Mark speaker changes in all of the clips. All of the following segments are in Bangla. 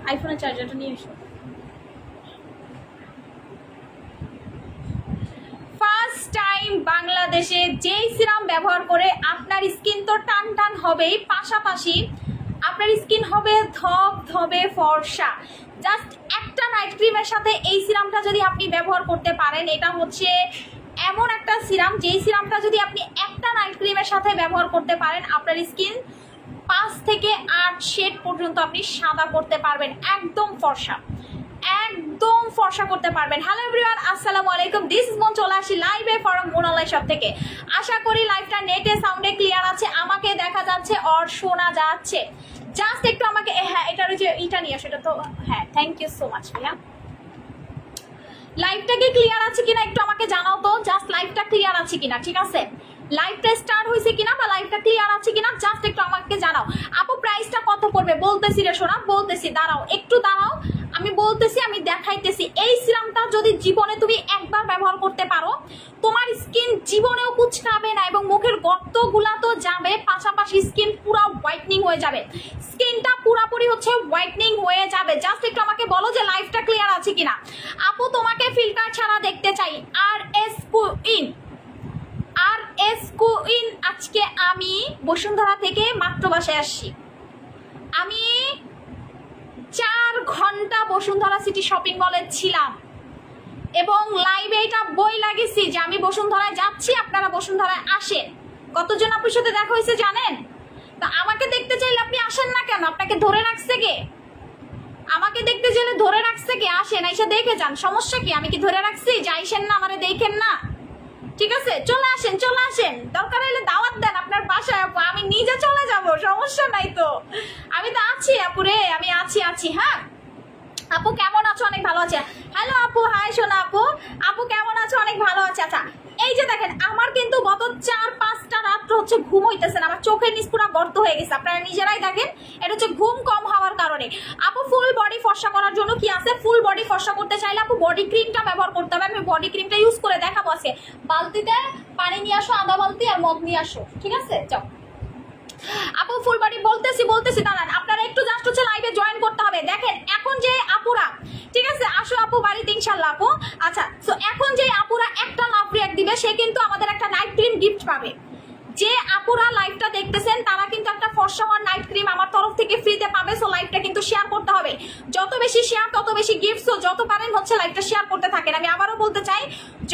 Speaker 1: আইফোনের চার্জারটা নিয়ে এসো। ফার্স্ট টাইম বাংলাদেশে যেই সিরাম ব্যবহার করে আপনার স্কিন তো টান টান হবেই, পাশাপাশি আপনার স্কিন হবে ধপ ধবে ফর্সা। জাস্ট একটা নাইট ক্রিমের সাথে এই সিরামটা যদি আপনি ব্যবহার করতে পারেন, এটা হচ্ছে এমন একটা সিরাম যেই সিরামটা যদি আপনি একটা নাইট ক্রিমের সাথে ব্যবহার করতে পারেন, আপনার স্কিন 5 থেকে 8 শেড পর্যন্ত আপনি সাদা করতে পারবেন, একদম ফর্সা, একদম ফর্সা করতে পারবেন। হ্যালো এভরিওয়ান, আসসালামু আলাইকুম। দিস ইজ মন, চলে আসি লাইভে ফরম মন অনলাইন শপ থেকে। আশা করি লাইভটা নেটে সাউন্ডে ক্লিয়ার আছে, আমাকে দেখা যাচ্ছে আর শোনা যাচ্ছে। জাস্ট একটু আমাকে, হ্যাঁ এটার যে এটা নিয়ে আসো, এটা তো হ্যাঁ, থ্যাংক ইউ সো মাচ ভাইয়া। লাইভটা কি ক্লিয়ার আছে কিনা একটু আমাকে জানাও তো, জাস্ট লাইভটা ক্লিয়ার আছে কিনা, ঠিক আছে? লাইভটা স্টার্ট হয়েছে কিনা বা লাইভটা ক্লিয়ার আছে কিনা জাস্ট একটু আমাকে জানাও। আপু প্রাইসটা কত পড়বে? বলতেছি রে সোনা, বলতেছি, দাঁড়াও একটু দাঁড়াও, আমি বলতেছি, আমি দেখাইতেছি। এই সিরামটা যদি জীবনে তুমি একবার ব্যবহার করতে পারো, তোমার স্কিন জীবনেও কুচকাবে না এবং মুখের গর্তগুলা তো যাবে, পাশাপাশি স্কিন পুরো হোয়াইটনিং হয়ে যাবে, স্কিনটা পুরোপুরি হচ্ছে হোয়াইটনিং হয়ে যাবে। জাস্ট একটু আমাকে বলো যে লাইভটা ক্লিয়ার আছে কিনা। আপু তোমাকে ফিল্টার ছাড়া দেখতে চাই। আর এস কুইন, আজকে আমি বসুন্ধরা থেকে মাত্র বাসায় আসছি। আমি 4 ঘন্টা বসুন্ধরা সিটি শপিং মলে ছিলাম এবং লাইভে এটা বই লাগিয়েছি যে আমি বসুন্ধরায় যাচ্ছি, আপনারা বসুন্ধরায় আসেন। কতজন আপনার সাথে দেখা হয়েছে জানেন? তা আমাকে দেখতে চাইলে আপনি আসেন না কেন? আপনাকে ধরে রাখছে কে? আমাকে দেখতে চাইলে ধরে রাখছে কে? আসেন, এসে দেখে যান, সমস্যা কি? আমি কি ধরে রাখছি যে আইসেন না, আমারে দেখেন না? ঠিক আছে, চলে আসেন, চলে আসেন, দরকার হলে দাওয়াত দেন আপনার বাসায়, আপু আমি নিজে চলে যাব, সমস্যা নাই তো। আমি তো আছি আপুরে, আমি আছি। হ্যাঁ আপু কেমন আছো? অনেক ভালো আছে। হ্যালো আপু, হাই সোনা আপু। আপু কেমন আছো? অনেক ভালো আছে। আচ্ছা এই যে দেখেন, আমার কিন্তু গত 4-5টা রাত্র হচ্ছে ঘুম হইতেছে না, আমার চোখের নিচ পুরো গর্ত হয়ে গেছে, আপনারা নিজেরাই দেখেন। এটা হচ্ছে ঘুম কম হওয়ার কারণে। আপু ফুল বডি ফর্সা করার জন্য কি আছে? ফুল বডি ফর্সা করতে চাইলে আপু বডি ক্রিমটা ব্যবহার করতে হবে। আমি বডি ক্রিমটা ইউজ করে দেখাবো আজকে। বালতিতে পানি নিয়ে আসো, আধা বালতি, আর মগ নিয়ে আসো, ঠিক আছে? যাও আপু ফুল বডি বলতেছি দাঁড়ান, আপনারা একটু জাস্ট হচ্ছে লাইভে জয়েন করতে হবে। দেখেন এখন যে আপুরা, ঠিক আছে আসো আপু বাড়িতে ইনশাল্লাহ আপু। আচ্ছা তো এখন যে আপুরা একটা লাভ রিঅ্যাক্ট দিবে, সে কিন্তু আমাদের একটা নাইট ক্রিম গিফট পাবে। যে আপুরা লাইভটা দেখতেছেন তারা কিন্তু একটা ফর্সা হওয়ার নাইট ক্রিম আমার তরফ থেকে ফ্রিতে পাবে। সো লাইভটা কিন্তু শেয়ার করতে হবে, যত বেশি শেয়ার তত বেশি গিফট। সো যত পারেন হচ্ছে লাইভটা শেয়ার করতে থাকেন। আমি আবারও বলতে চাই,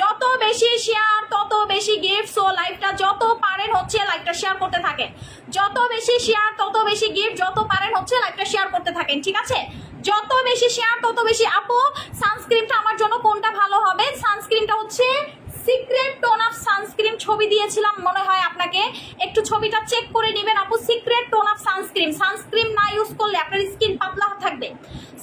Speaker 1: যত বেশি শেয়ার তত বেশি গিফট। সো লাইভটা যত পারেন হচ্ছে লাইভটা শেয়ার করতে থাকেন, যত বেশি শেয়ার তত বেশি গিফট, যত পারেন হচ্ছে লাইভটা শেয়ার করতে থাকেন, ঠিক আছে? যত বেশি শেয়ার তত বেশি। আপু সানস্ক্রিনটা আমার জন্য কোনটা ভালো হবে? সানস্ক্রিনটা হচ্ছে সিক্রেট টোন অফ সানস্ক্রিন, ছবি দিয়েছিলাম মনে হয় আপনাকে, একটু ছবিটা চেক করে নেবেন আপু। Secret tone of sunscreen, sunscreen না ইউজ করলে আপনার স্কিন পাতলা থাকবে,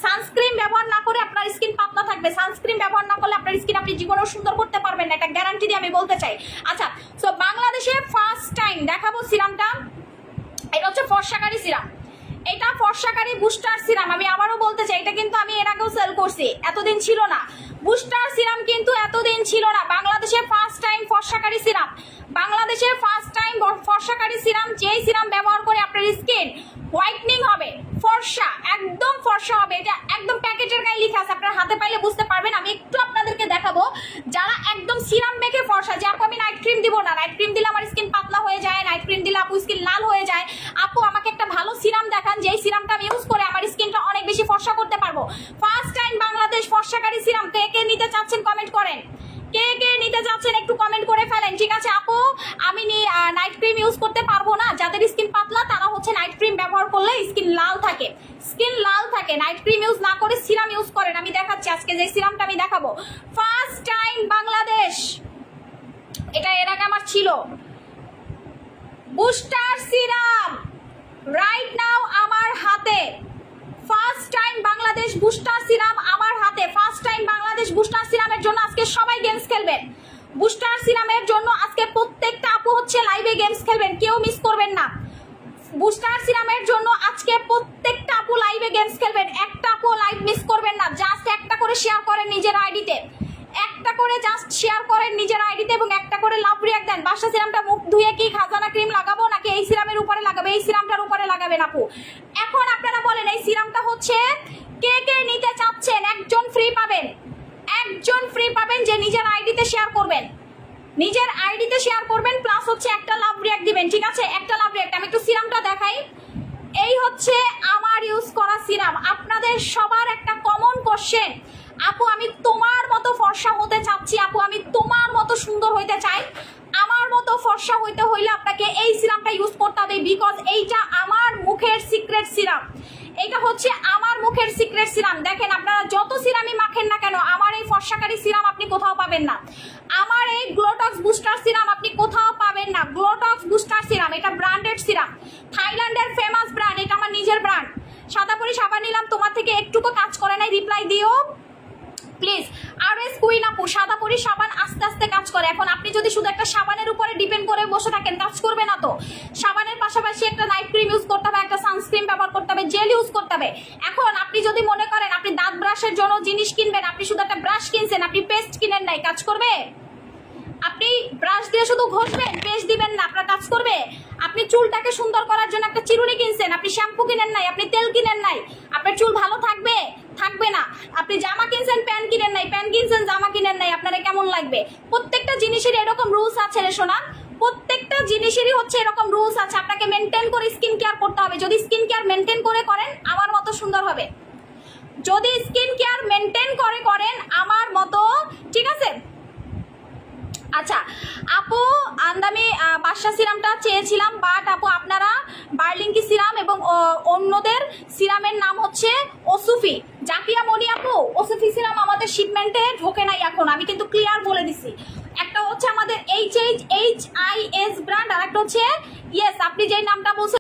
Speaker 1: সানস্ক্রিন ব্যবহার না করে আপনার স্কিন পাতলা থাকবে, সানস্ক্রিন ব্যবহার না করলে আপনার স্কিন আপনি জীবনেও সুন্দর করতে পারবেন না, এটা গ্যারান্টি দিয়ে আমি বলতে চাই। আচ্ছা সো বাংলাদেশে ফার্স্ট টাইম দেখাবো সিরামটা, এটা হচ্ছে ফর্সাকারী সিরাম, এটা ফর্সাকারী বুস্টার সিরাম। আমি আবারও বলতে চাই, এটা কিন্তু আমি এর আগেও সেল করছি, এতদিন ছিল না বুস্টার সিরাম, কিন্তু এতদিন ছিল না। বাংলাদেশে ফার্স্ট টাইম ফর্সাকারী সিরাম, বাংলাদেশে ফার্স্ট টাইম ফর্সাকারী সিরাম। যেই সিরাম ব্যবহার করে আপনার স্কিন হোয়াইটনিং হবে, ফর্সা, একদম ফর্সা হবে। এটা একদম প্যাকেটের গায়ে লেখা আছে, আপনার হাতে পাইলে বুঝতে পারবেন। আমি একটু আপনাদেরকে দেখাবো, যারা একদম সিরাম মেখে ফর্সা, যে আপু আমি নাইট ক্রিম দিব না, নাইট ক্রিম দিলে আমার স্কিন পাতলা হয়ে যায়, নাইট ক্রিম দিলে আপু স্কিন লাল হয়ে যায়, আপু আমাকে একটা ভালো সিরাম দেখান যেই সিরামটা আমি ইউজ করে আমার স্কিনটা অনেক বেশি ফর্সা করতে পারবো। ফার্স্ট টাইম বাংলাদেশ ফর্সাকারী সিরাম, কে কে নিতে চাচ্ছেন কমেন্ট করেন, কে কে নিতে যাচ্ছেন একটু কমেন্ট করে ফেলেন, ঠিক আছে? আপু আমি নাইট ক্রিম ইউজ করতে পারবো না, যাদের স্কিন পাতলা তারা হচ্ছে নাইট ক্রিম ব্যবহার করলে স্কিন লাল থাকে, স্কিন লাল থাকে, নাইট ক্রিম ইউজ না করে সিরাম ইউজ করেন। আমি দেখাচ্ছি আজকে যে সিরামটা আমি দেখাবো, ফার্স্ট টাইম বাংলাদেশ, এটা এর আগে আমার ছিল বুস্টার সিরাম, রাইট নাও আমার হাতে, first time Bangladesh booster serum আমার হাতে। ফার্স্ট টাইম বাংলাদেশ বুস্টার সিরামের জন্য আজকে সবাই গেমস খেলবেন, বুস্টার সিরামের জন্য আজকে প্রত্যেকটা আপু হচ্ছে লাইভে গেমস খেলবেন, কেউ মিস করবেন না। বুস্টার সিরামের জন্য আজকে প্রত্যেকটা আপু লাইভে গেমস খেলবেন, একটা আপু লাইভ মিস করবেন না। জাস্ট একটা করে শেয়ার করেন নিজের আইডিতে, একটা করে জাস্ট শেয়ার করেন নিজের আইডিতে এবং একটা করে লাভ রিঅ্যাক্ট দেন। বাসা সিরামটা মুখ ধুয়ে কি খাজানা ক্রিম লাগাবো নাকি এই সিরামের উপরে লাগাবে? এই সিরামটার উপরে লাগাবেন আপু। এখন আপনারা বলেন এই সিরামটা হচ্ছে কে কে নিতে চাচ্ছেন? একজন ফ্রি পাবেন, একজন ফ্রি পাবেন যে নিজের আইডিতে শেয়ার করবেন, নিজের আইডিতে শেয়ার করবেন, প্লাস হচ্ছে একটা লাভ রিঅ্যাক্ট দিবেন। ঠিক আছে, একটা লাভ রিঅ্যাক্ট। আমি একটু সিরামটা দেখাই। এই হচ্ছে আমার ইউজ করা সিরাম। আপনাদের সবার একটা কমন কোশ্চেন, আপু আমি তোমার মতো ফর্সা হতে চাচ্ছি, আপু আমি তোমার মতো সুন্দর হইতে চাই, আমার মতো ফর্সা হইতে হইলে আপনাকে এই সিরামটা ইউজ করতে হবে, বিকজ এইটা আমার মুখের সিক্রেট সিরাম। এটা হচ্ছে আমার মুখের সিক্রেট সিরাম। দেখেন আপনারা যত সিরামই মাখেন না কেন, আমার এই ফর্সাকারী সিরাম আপনি কোথাও পাবেন না, আমার এই গ্লোটক্স বুস্টার সিরাম আপনি কোথাও পাবেন না। গ্লোটক্স বুস্টার সিরাম এটা ব্র্যান্ডেড সিরাম, থাইল্যান্ডের ফেমাস ব্র্যান্ড, এটা আমার নিজের ব্র্যান্ড। সাদাপুরি সাবান নিলাম, তোমার থেকে একটু তো কাজ করে নাই, রিপ্লাই দিও প্লিজ। আর এস কুইন আপু, সাদাপুরি সাবান আস্তে আস্তে কাজ করে। এখন আপনি যদি শুধু একটা সাবানের উপরে ডিপেন্ড করে বসে থাকেন, কাজ করবে না তো। সাবানের পাশাপাশি একটা নাইট ক্রিম ইউজ করতে হবে, একটা সানস্ক্রিন ব্যবহার করতে হবে, জেল ইউজ করতে হবে। এখন আপনি যদি মনে করেন আপনি দাঁত ব্রাশের জন্য জিনিস কিনবেন, আপনি শুধু একটা ব্রাশ কিনছেন, আপনি পেস্ট কিনেন নাই, কাজ করবে? আপনি ব্রাশ দিয়ে শুধু ঘষবেন, পেস্ট দিবেন না, আপনার কাজ করবে? আপনি চুলটাকে সুন্দর করার জন্য একটা চিরুনি কিনছেন, আপনি শ্যাম্পু কিনেন নাই, আপনি তেল কিনেন নাই, আপনার চুল ভালো থাকবে? থাকবে না। আপনি জামা কিনছেন, প্যান্ট কিনেন নাই, প্যান্ট কিনছেন, জামা কিনেন নাই, আপনারা কেমন লাগবে? প্রত্যেকটা জিনিসের এরকম রুলস আছে রে সোনা, প্রত্যেকটা জিনিসেরই হচ্ছে এরকম রুলস আছে। আপনাকে মেনটেন করে স্কিন কেয়ার করতে হবে। যদি স্কিন কেয়ার মেনটেন করে করেন, আমার মতো সুন্দর হবে। যদি স্কিন কেয়ার মেনটেন করে করেন আমার মতো, ঠিক আছে? আচ্ছা আপু, আমি বাদশা সিরামটা চেয়েছিলাম, বাট আপু আপনারা বার্লিংকি সিরাম এবং অন্যদের সিরামের নাম হচ্ছে ওসুফি। জাকিয়া মনি আপু, ওসুফি সিরাম আমাদের শিপমেন্টে ঢোকে নাই এখন, আমি কিন্তু ক্লিয়ার বলে দিছি। একটা হচ্ছে আমাদের HIS ব্র্যান্ড, আর একটা হচ্ছে ইয়েস আপনি যেই নামটা বলছেন